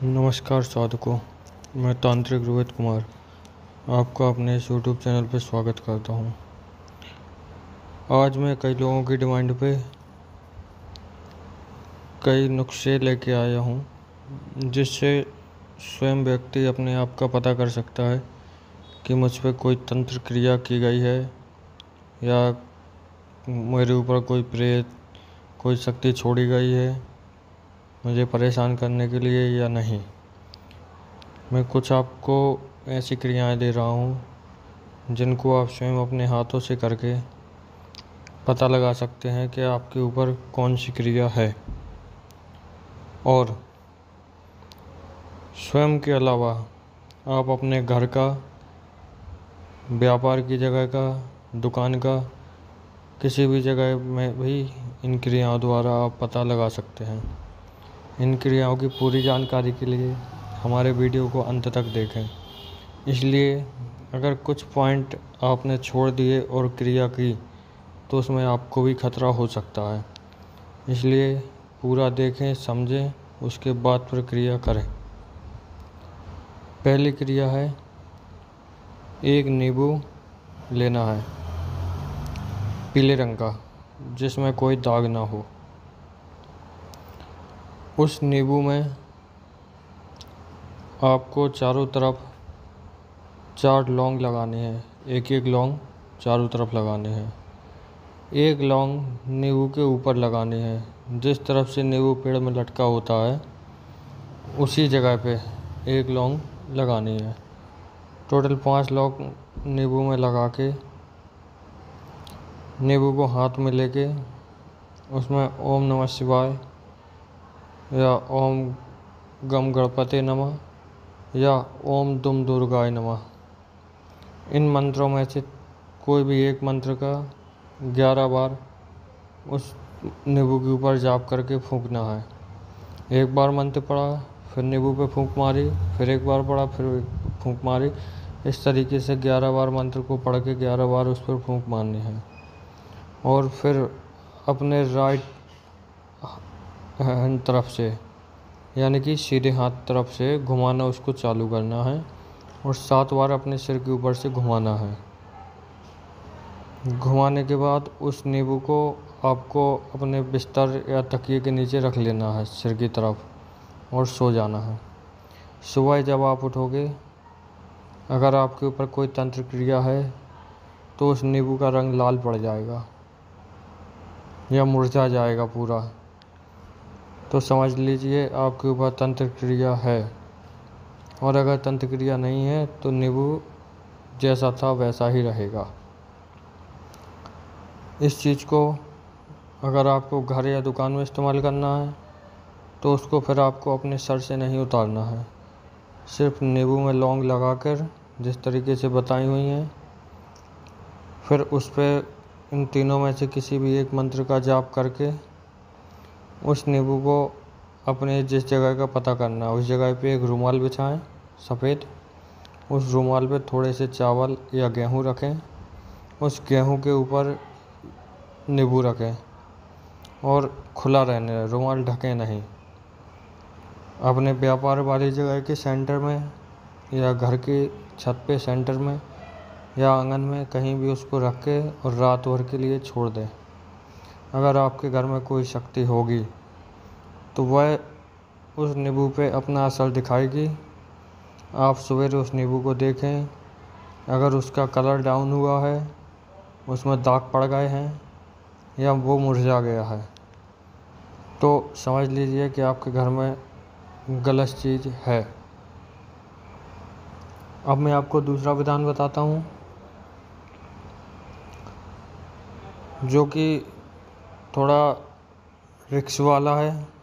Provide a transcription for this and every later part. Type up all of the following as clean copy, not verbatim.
नमस्कार साधकों, मैं तांत्रिक रोहित कुमार आपका अपने इस यूट्यूब चैनल पर स्वागत करता हूं। आज मैं कई लोगों की डिमांड पे कई नुस्खे लेके आया हूं, जिससे स्वयं व्यक्ति अपने आप का पता कर सकता है कि मुझ पर कोई तंत्र क्रिया की गई है या मेरे ऊपर कोई प्रेत, कोई शक्ति छोड़ी गई है मुझे परेशान करने के लिए या नहीं। मैं कुछ आपको ऐसी क्रियाएं दे रहा हूं जिनको आप स्वयं अपने हाथों से करके पता लगा सकते हैं कि आपके ऊपर कौन सी क्रिया है। और स्वयं के अलावा आप अपने घर का, व्यापार की जगह का, दुकान का, किसी भी जगह में भी इन क्रियाओं द्वारा आप पता लगा सकते हैं। इन क्रियाओं की पूरी जानकारी के लिए हमारे वीडियो को अंत तक देखें। इसलिए अगर कुछ पॉइंट आपने छोड़ दिए और क्रिया की तो उसमें आपको भी खतरा हो सकता है। इसलिए पूरा देखें, समझें, उसके बाद फिर क्रिया करें। पहली क्रिया है, एक नींबू लेना है पीले रंग का, जिसमें कोई दाग ना हो। उस नींबू में आपको चारों तरफ 4 लौंग लगाने हैं। एक एक लौंग चारों तरफ लगाने हैं। एक लौंग नींबू के ऊपर लगानी है। जिस तरफ से नींबू पेड़ में लटका होता है उसी जगह पे एक लौंग लगानी है। टोटल 5 लौंग नींबू में लगा के नींबू को हाथ में लेके उसमें ओम नमः शिवाय या ओम गम गणपते नमः या ओम दुम दुर्गाय नमः, इन मंत्रों में से कोई भी एक मंत्र का 11 बार उस नींबू के ऊपर जाप करके फूंकना है। एक बार मंत्र पढ़ा, फिर नींबू पे फूंक मारी, फिर एक बार पढ़ा, फिर फूंक मारी। इस तरीके से 11 बार मंत्र को पढ़ के 11 बार उस पर फूंक मारनी है। और फिर अपने राइट हैंड तरफ से, यानी कि सीधे हाथ तरफ से घुमाना उसको चालू करना है और 7 बार अपने सिर के ऊपर से घुमाना है। घुमाने के बाद उस नींबू को आपको अपने बिस्तर या तकिए के नीचे रख लेना है सिर की तरफ और सो जाना है। सुबह जब आप उठोगे, अगर आपके ऊपर कोई तंत्र क्रिया है तो उस नींबू का रंग लाल पड़ जाएगा या मुरझा जाएगा पूरा, तो समझ लीजिए आपके ऊपर तंत्र क्रिया है। और अगर तंत्र क्रिया नहीं है तो नींबू जैसा था वैसा ही रहेगा। इस चीज़ को अगर आपको घर या दुकान में इस्तेमाल करना है तो उसको फिर आपको अपने सर से नहीं उतारना है। सिर्फ नींबू में लौंग लगाकर जिस तरीके से बताई हुई हैं, फिर उस पर इन तीनों में से किसी भी एक मंत्र का जाप करके उस नींबू को अपने जिस जगह का पता करना है उस जगह पे एक रुमाल बिछाएं सफ़ेद। उस रुमाल पे थोड़े से चावल या गेहूँ रखें। उस गेहूँ के ऊपर नींबू रखें और खुला रहने दें, रुमाल ढके नहीं। अपने व्यापार वाली जगह के सेंटर में या घर की छत पे सेंटर में या आंगन में कहीं भी उसको रख के और रात भर के लिए छोड़ दें। अगर आपके घर में कोई शक्ति होगी तो वह उस नींबू पे अपना असर दिखाएगी। आप सवेरे उस नींबू को देखें, अगर उसका कलर डाउन हुआ है, उसमें दाग पड़ गए हैं या वो मुरझा गया है, तो समझ लीजिए कि आपके घर में गलत चीज़ है। अब मैं आपको दूसरा विधान बताता हूँ, जो कि थोड़ा रिस्क वाला है।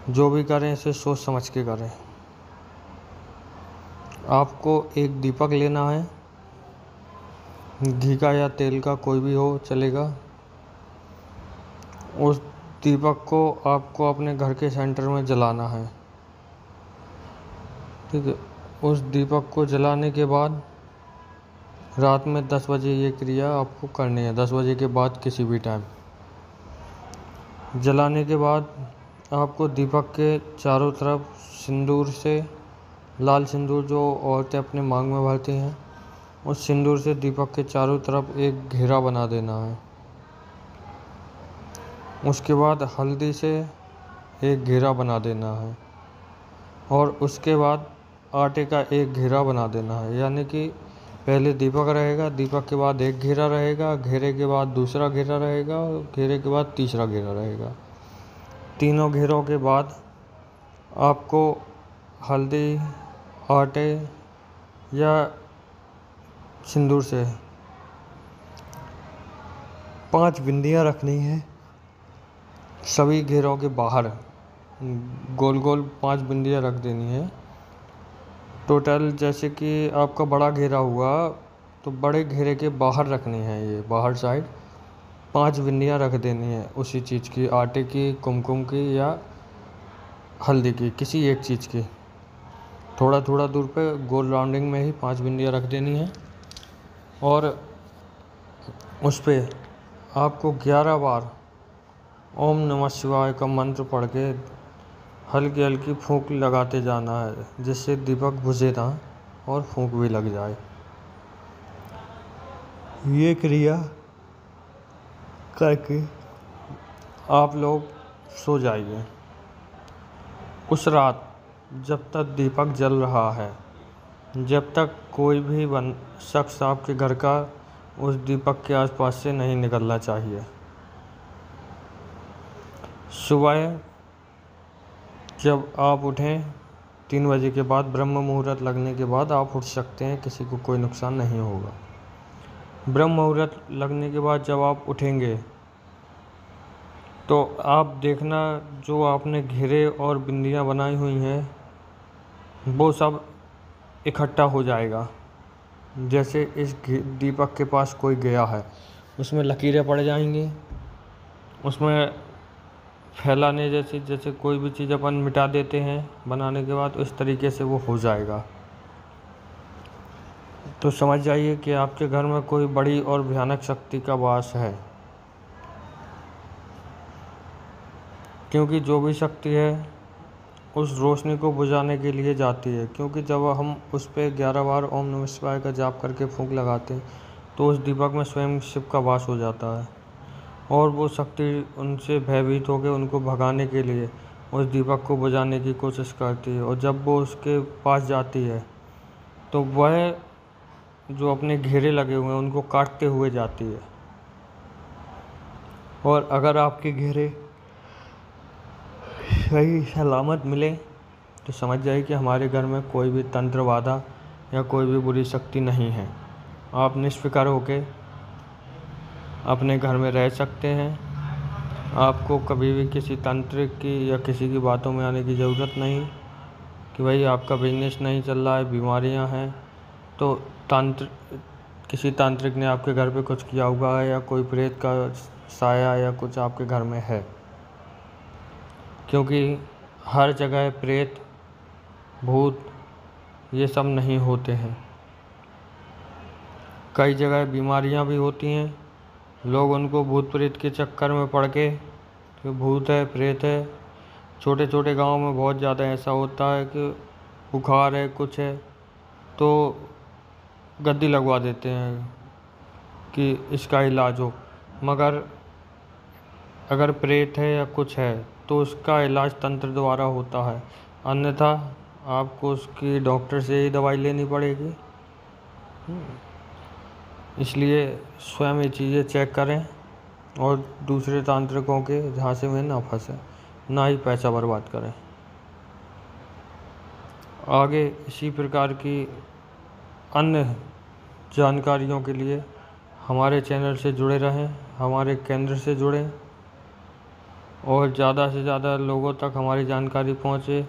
जो भी करें इसे सोच समझ के करें। आपको एक दीपक लेना है, घी का या तेल का, कोई भी हो चलेगा। उस दीपक को आपको अपने घर के सेंटर में जलाना है, ठीक है। उस दीपक को जलाने के बाद रात में 10 बजे ये क्रिया आपको करनी है। 10 बजे के बाद किसी भी टाइम जलाने के बाद आपको दीपक के चारों तरफ सिंदूर से, लाल सिंदूर जो औरतें अपने मांग में भरती हैं, उस सिंदूर से दीपक के चारों तरफ एक घेरा बना देना है। उसके बाद हल्दी से एक घेरा बना देना है और उसके बाद आटे का एक घेरा बना देना है। यानी कि पहले दीपक रहेगा, दीपक के बाद एक घेरा रहेगा, घेरे के बाद दूसरा घेरा रहेगा और घेरे के बाद तीसरा घेरा रहेगा। तीनों घेरों के बाद आपको हल्दी, आटे या सिंदूर से 5 बिंदियाँ रखनी है। सभी घेरों के बाहर गोल गोल 5 बिंदियाँ रख देनी है। टोटल जैसे कि आपका बड़ा घेरा हुआ तो बड़े घेरे के बाहर रखनी है, ये बाहर साइड 5 बिंदियाँ रख देनी है उसी चीज़ की, आटे की, कुमकुम की या हल्दी की, किसी एक चीज़ की। थोड़ा थोड़ा दूर पे गोल राउंडिंग में ही 5 बिंदियाँ रख देनी है और उस पर आपको 11 बार ओम नमः शिवाय का मंत्र पढ़ के हल्की हल्की फूंक लगाते जाना है, जिससे दीपक बुझे ना और फूंक भी लग जाए। ये क्रिया करके आप लोग सो जाइए। उस रात जब तक दीपक जल रहा है, जब तक कोई भी शख्स आपके घर का उस दीपक के आसपास से नहीं निकलना चाहिए। सुबह जब आप उठें 3 बजे के बाद, ब्रह्म मुहूर्त लगने के बाद आप उठ सकते हैं, किसी को कोई नुकसान नहीं होगा। ब्रह्म मुहूर्त लगने के बाद जब आप उठेंगे तो आप देखना जो आपने घेरे और बिंदियाँ बनाई हुई हैं वो सब इकट्ठा हो जाएगा। जैसे इस दीपक के पास कोई गया है, उसमें लकीरें पड़ जाएंगी, उसमें फैलाने जैसे कोई भी चीज़ अपन मिटा देते हैं बनाने के बाद, उस तरीके से वो हो जाएगा। तो समझ जाइए कि आपके घर में कोई बड़ी और भयानक शक्ति का वास है, क्योंकि जो भी शक्ति है उस रोशनी को बुझाने के लिए जाती है। क्योंकि जब हम उस पर 11 बार ओम नमः शिवाय का जाप करके फूंक लगाते हैं तो उस दीपक में स्वयं शिव का वास हो जाता है और वो शक्ति उनसे भयभीत होकर उनको भगाने के लिए उस दीपक को बुझाने की कोशिश करती है। और जब वो उसके पास जाती है तो वह जो अपने घेरे लगे हुए हैं उनको काटते हुए जाती है। और अगर आपके घेरे सही सलामत मिले तो समझ जाइए कि हमारे घर में कोई भी तंत्र बाधा या कोई भी बुरी शक्ति नहीं है। आप निष्फिक्र होकर अपने घर में रह सकते हैं। आपको कभी भी किसी तंत्र की या किसी की बातों में आने की ज़रूरत नहीं कि भाई आपका बिजनेस नहीं चल रहा है, बीमारियां हैं, तो किसी तांत्रिक ने आपके घर पे कुछ किया हुआ है या कोई प्रेत का साया या कुछ आपके घर में है। क्योंकि हर जगह प्रेत, भूत ये सब नहीं होते हैं। कई जगह बीमारियां भी होती हैं, लोग उनको भूत प्रेत के चक्कर में पड़ के कि भूत है, प्रेत है। छोटे छोटे गांव में बहुत ज़्यादा ऐसा होता है कि बुखार है, कुछ है, तो गद्दी लगवा देते हैं कि इसका इलाज हो। मगर अगर प्रेत है या कुछ है तो उसका इलाज तंत्र द्वारा होता है, अन्यथा आपको उसकी डॉक्टर से ही दवाई लेनी पड़ेगी। इसलिए स्वयं ये चीज़ें चेक करें और दूसरे तांत्रिकों के झांसे में ना फंसें, ना ही पैसा बर्बाद करें। आगे इसी प्रकार की अन्य जानकारियों के लिए हमारे चैनल से जुड़े रहें, हमारे केंद्र से जुड़ें और ज़्यादा से ज़्यादा लोगों तक हमारी जानकारी पहुँचे।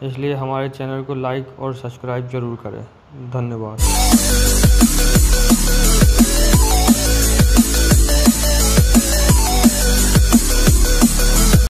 इसलिए हमारे चैनल को लाइक और सब्सक्राइब ज़रूर करें। धन्यवाद।